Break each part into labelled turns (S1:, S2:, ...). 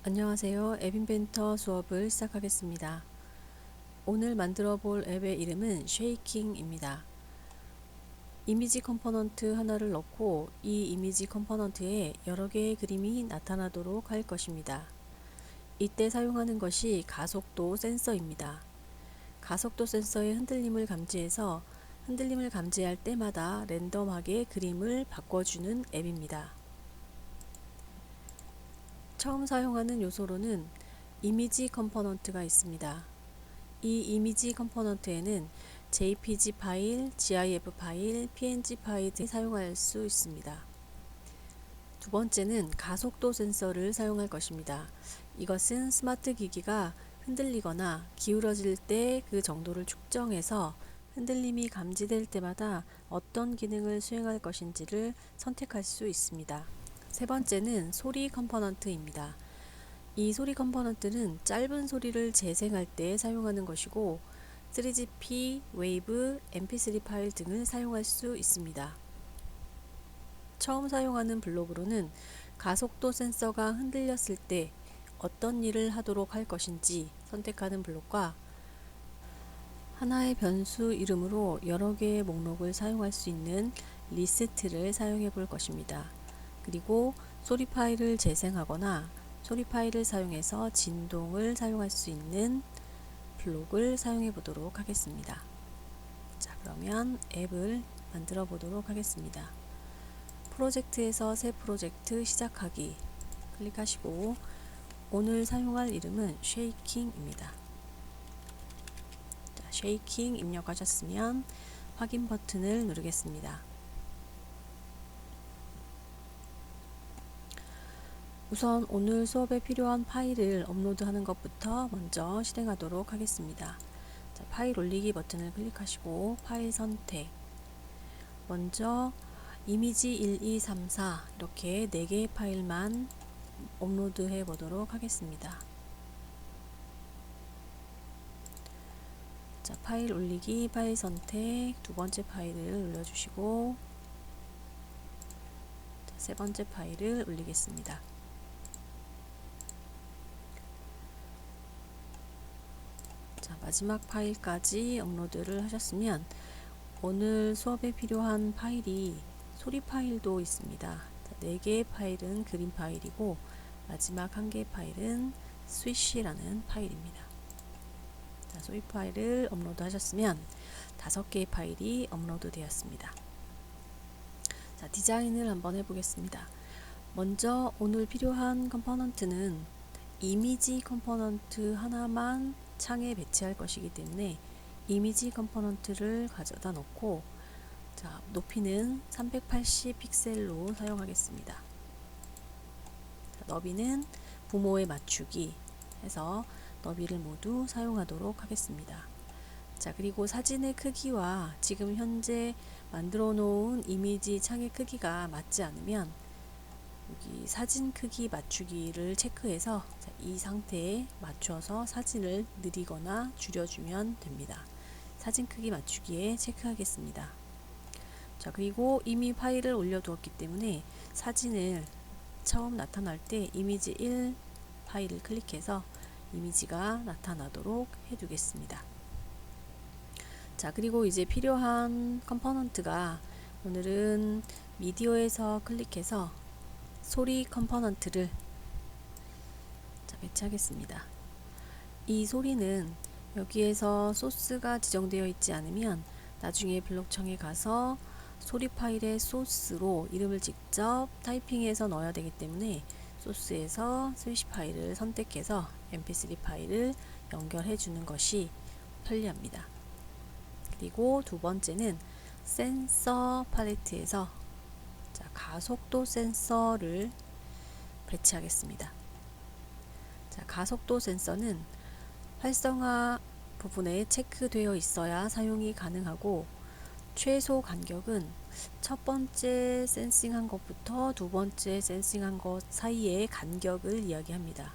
S1: 안녕하세요. 앱 인벤터 수업을 시작하겠습니다. 오늘 만들어 볼 앱의 이름은 쉐이킹입니다. 이미지 컴포넌트 하나를 넣고 이 이미지 컴포넌트에 여러 개의 그림이 나타나도록 할 것입니다. 이때 사용하는 것이 가속도 센서입니다. 가속도 센서의 흔들림을 감지해서 흔들림을 감지할 때마다 랜덤하게 그림을 바꿔주는 앱입니다. 처음 사용하는 요소로는 이미지 컴포넌트가 있습니다. 이 이미지 컴포넌트에는 JPG 파일, GIF 파일, PNG 파일 등 사용할 수 있습니다. 두 번째는 가속도 센서를 사용할 것입니다. 이것은 스마트 기기가 흔들리거나 기울어질 때 그 정도를 측정해서 흔들림이 감지될 때마다 어떤 기능을 수행할 것인지를 선택할 수 있습니다. 세 번째는 소리 컴포넌트입니다. 이 소리 컴포넌트는 짧은 소리를 재생할 때 사용하는 것이고 3GP, 웨이브, MP3 파일 등을 사용할 수 있습니다. 처음 사용하는 블록으로는 가속도 센서가 흔들렸을 때 어떤 일을 하도록 할 것인지 선택하는 블록과 하나의 변수 이름으로 여러 개의 목록을 사용할 수 있는 리스트를 사용해 볼 것입니다. 그리고 소리 파일을 재생하거나 소리 파일을 사용해서 진동을 사용할 수 있는 블록을 사용해 보도록 하겠습니다. 자, 그러면 앱을 만들어 보도록 하겠습니다. 프로젝트에서 새 프로젝트 시작하기 클릭하시고 오늘 사용할 이름은 쉐이킹입니다. 자, 쉐이킹 입력하셨으면 확인 버튼을 누르겠습니다. 우선 오늘 수업에 필요한 파일을 업로드하는 것부터 먼저 실행하도록 하겠습니다. 자, 파일 올리기 버튼을 클릭하시고 파일 선택, 먼저 이미지 1234 이렇게 4개의 파일만 업로드해 보도록 하겠습니다. 자, 파일 올리기, 파일 선택, 두 번째 파일을 올려주시고 자, 세 번째 파일을 올리겠습니다. 자, 마지막 파일까지 업로드를 하셨으면 오늘 수업에 필요한 파일이 소리 파일도 있습니다. 4개의 파일은 그림 파일이고 마지막 1개의 파일은 스위시라는 파일입니다. 자, 소리 파일을 업로드 하셨으면 5개의 파일이 업로드 되었습니다. 자, 디자인을 한번 해보겠습니다. 먼저 오늘 필요한 컴포넌트는 이미지 컴포넌트 하나만 창에 배치할 것이기 때문에 이미지 컴포넌트를 가져다 놓고 자, 높이는 380 픽셀로 사용하겠습니다. 자, 너비는 부모에 맞추기 해서 너비를 모두 사용하도록 하겠습니다. 자, 그리고 사진의 크기와 지금 현재 만들어 놓은 이미지 창의 크기가 맞지 않으면 여기 사진 크기 맞추기를 체크해서 이 상태에 맞춰서 사진을 느리거나 줄여주면 됩니다. 사진 크기 맞추기에 체크하겠습니다. 자, 그리고 이미 파일을 올려두었기 때문에 사진을 처음 나타날 때 이미지 1 파일을 클릭해서 이미지가 나타나도록 해두겠습니다. 자, 그리고 이제 필요한 컴포넌트가 오늘은 미디어에서 클릭해서 소리 컴포넌트를 배치하겠습니다. 이 소리는 여기에서 소스가 지정되어 있지 않으면 나중에 블록청에 가서 소리 파일의 소스로 이름을 직접 타이핑해서 넣어야 되기 때문에 소스에서 스위시 파일을 선택해서 mp3 파일을 연결해 주는 것이 편리합니다. 그리고 두 번째는 센서 팔레트에서 자, 가속도 센서를 배치하겠습니다. 자, 가속도 센서는 활성화 부분에 체크되어 있어야 사용이 가능하고 최소 간격은 첫 번째 센싱한 것부터 두 번째 센싱한 것 사이의 간격을 이야기합니다.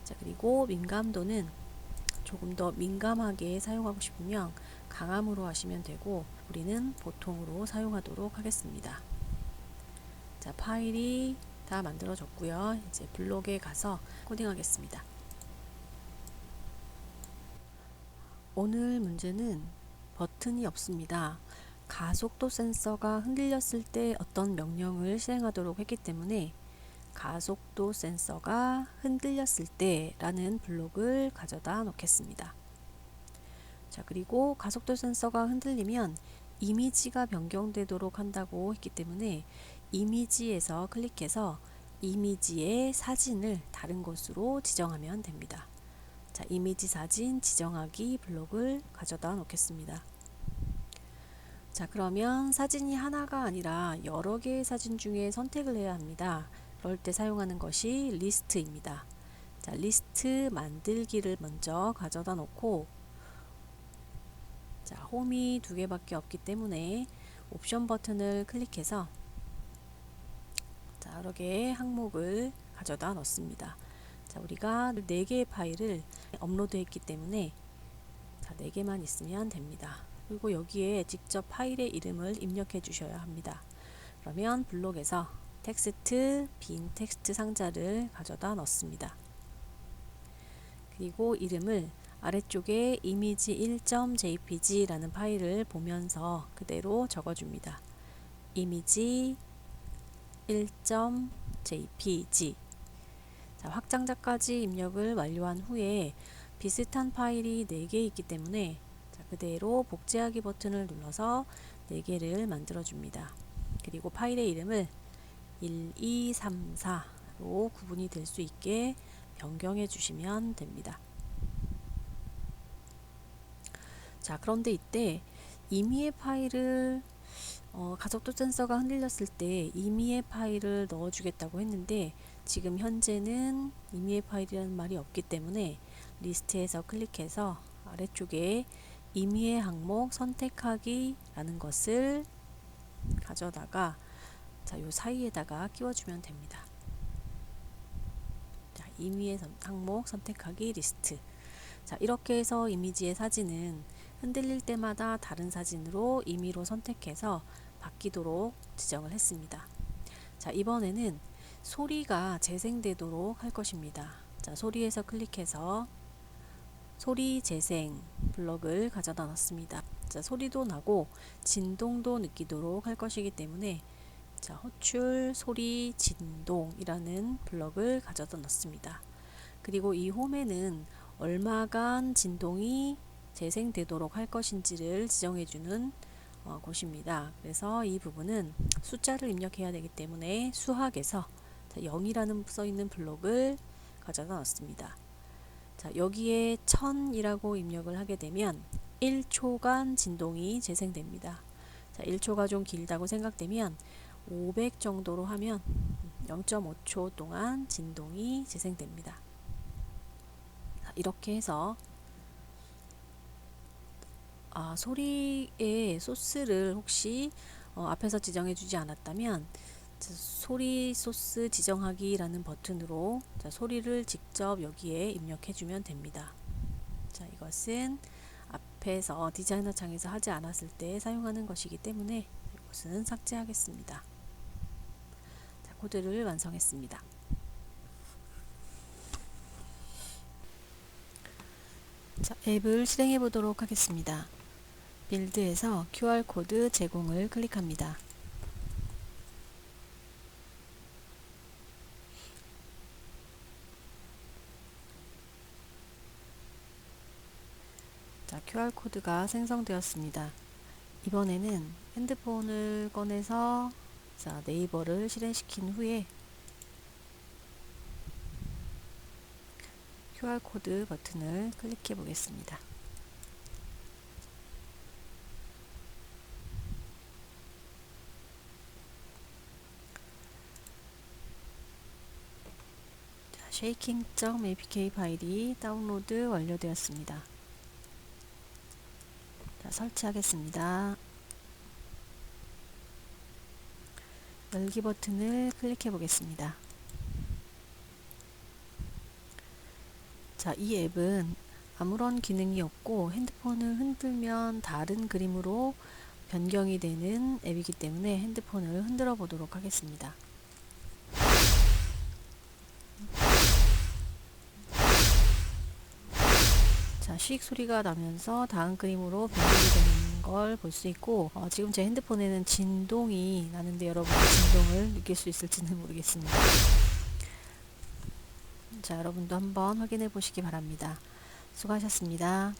S1: 자, 그리고 민감도는 조금 더 민감하게 사용하고 싶으면 강함으로 하시면 되고 우리는 보통으로 사용하도록 하겠습니다. 자, 파일이 다 만들어졌고요. 이제 블록에 가서 코딩하겠습니다. 오늘 문제는 버튼이 없습니다. 가속도 센서가 흔들렸을 때 어떤 명령을 실행하도록 했기 때문에 가속도 센서가 흔들렸을 때 라는 블록을 가져다 놓겠습니다. 자, 그리고 가속도 센서가 흔들리면 이미지가 변경되도록 한다고 했기 때문에 이미지에서 클릭해서 이미지의 사진을 다른 곳으로 지정하면 됩니다. 자, 이미지 사진 지정하기 블록을 가져다 놓겠습니다. 자, 그러면 사진이 하나가 아니라 여러 개의 사진 중에 선택을 해야 합니다. 그럴 때 사용하는 것이 리스트입니다. 자, 리스트 만들기를 먼저 가져다 놓고, 자, 홈이 두 개밖에 없기 때문에 옵션 버튼을 클릭해서 자, 여러 개의 항목을 가져다 넣습니다. 자, 우리가 4개의 파일을 업로드했기 때문에 자, 4개만 있으면 됩니다. 그리고 여기에 직접 파일의 이름을 입력해 주셔야 합니다. 그러면 블록에서 텍스트, 빈 텍스트 상자를 가져다 넣습니다. 그리고 이름을 아래쪽에 이미지 1.jpg 라는 파일을 보면서 그대로 적어줍니다. 이미지 1.jpg. 자, 확장자까지 입력을 완료한 후에 비슷한 파일이 4개 있기 때문에 자, 그대로 복제하기 버튼을 눌러서 4개를 만들어 줍니다. 그리고 파일의 이름을 1234로 구분이 될 수 있게 변경해 주시면 됩니다. 자, 그런데 이때 임의의 파일을 가속도 센서가 흔들렸을 때 임의의 파일을 넣어 주겠다고 했는데 지금 현재는 임의의 파일이라는 말이 없기 때문에 리스트에서 클릭해서 아래쪽에 임의의 항목 선택하기 라는 것을 가져다가 자, 요 사이에다가 끼워주면 됩니다. 자, 임의의 항목 선택하기 리스트. 자, 이렇게 해서 이미지의 사진은 흔들릴 때마다 다른 사진으로 임의로 선택해서 바뀌도록 지정을 했습니다. 자, 이번에는 소리가 재생되도록 할 것입니다. 자, 소리에서 클릭해서 소리 재생 블럭을 가져다 놨습니다. 자, 소리도 나고 진동도 느끼도록 할 것이기 때문에 자, 호출 소리 진동이라는 블럭을 가져다 넣습니다. 그리고 이 홈에는 얼마간 진동이 재생되도록 할 것인지를 지정해주는 곳입니다. 그래서 이 부분은 숫자를 입력해야 되기 때문에 수학에서 0이라는 써있는 블록을 가져다 넣습니다. 자, 여기에 1000이라고 입력을 하게 되면 1초간 진동이 재생됩니다. 자, 1초가 좀 길다고 생각되면 500 정도로 하면 0.5초 동안 진동이 재생됩니다. 자, 이렇게 해서 소리의 소스를 혹시 앞에서 지정해 주지 않았다면 소리 소스 지정하기 라는 버튼으로 자, 소리를 직접 여기에 입력해 주면 됩니다. 자, 이것은 앞에서 디자이너 창에서 하지 않았을 때 사용하는 것이기 때문에 이것은 삭제하겠습니다. 자, 코드를 완성했습니다. 자, 앱을 실행해 보도록 하겠습니다. 빌드에서 QR코드 제공을 클릭합니다. 자, QR코드가 생성되었습니다. 이번에는 핸드폰을 꺼내서 자, 네이버를 실행시킨 후에 QR코드 버튼을 클릭해 보겠습니다. shaking.apk 파일이 다운로드 완료되었습니다. 자, 설치하겠습니다. 열기 버튼을 클릭해 보겠습니다. 자, 이 앱은 아무런 기능이 없고 핸드폰을 흔들면 다른 그림으로 변경이 되는 앱이기 때문에 핸드폰을 흔들어 보도록 하겠습니다. 자, 씩 소리가 나면서 다음 그림으로 변경이 되는 걸 볼 수 있고, 지금 제 핸드폰에는 진동이 나는데 여러분 진동을 느낄 수 있을지는 모르겠습니다. 자, 여러분도 한번 확인해 보시기 바랍니다. 수고하셨습니다.